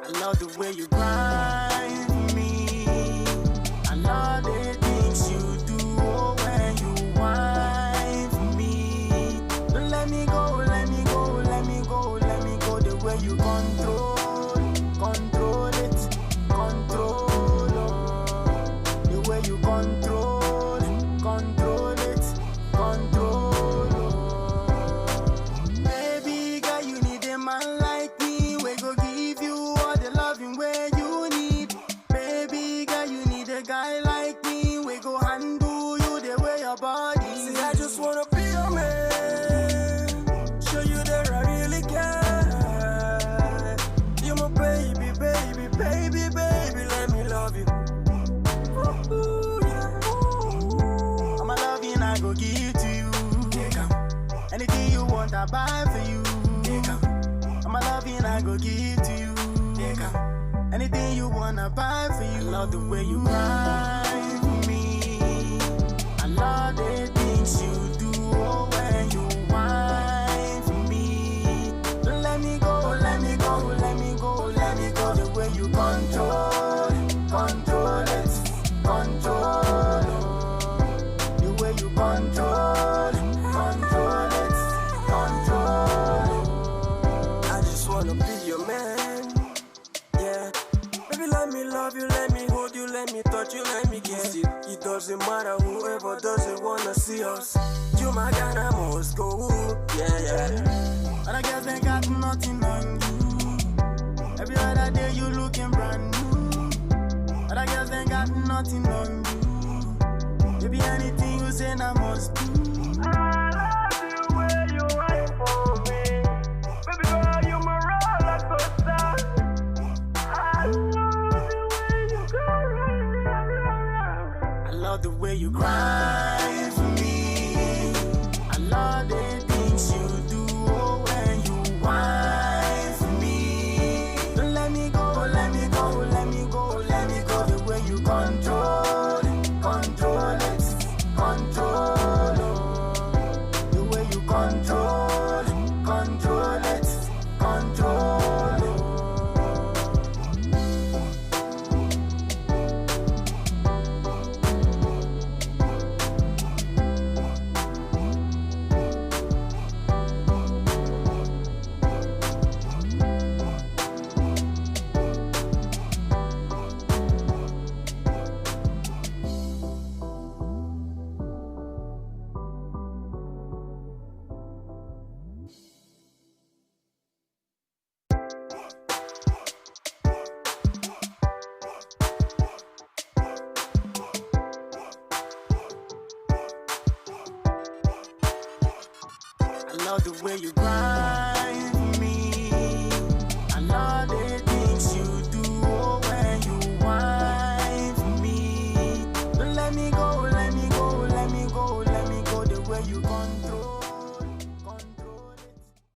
I love the way you grind for me. I love the things you do when you whine for me. Don't let me go, let me go, let me go, let me go. The way you control it, control, the way you control it, control. Baby girl, you need a man like me. We go give you all the loving where you need. Baby girl, you need a guy like me. We go handle you the way your body. See, I just wanna be your man, show you that I really care. You're my baby, baby, baby, baby. Let me love you. Ooh, yeah. Ooh. I'm a loving I go give to you. Anything you want, I buy for you. I'm a loving I go give to you. Anything you want, I buy for you. I love the way you grind for me. I love the things you do when you whine for me. Don't let me go, let me go, let me go, let me go. The way you control it, control. The way you control it. I just wanna be your man, yeah. Baby, let me love you, let me hold you, let me touch you, let me kiss you. It doesn't matter whoever doesn't wanna see us. You my guy, I must go, yeah. Other girls ain't got nothing on you. Every other day you looking brand new. Other girls ain't got nothing on you. Maybe anything you say I must do. The way you grind for me. I love the things you do when you whine for me. Don't let me go, let me go, let me go, let me go. The way you control it, control. The way you control it, control. I love the way you grind.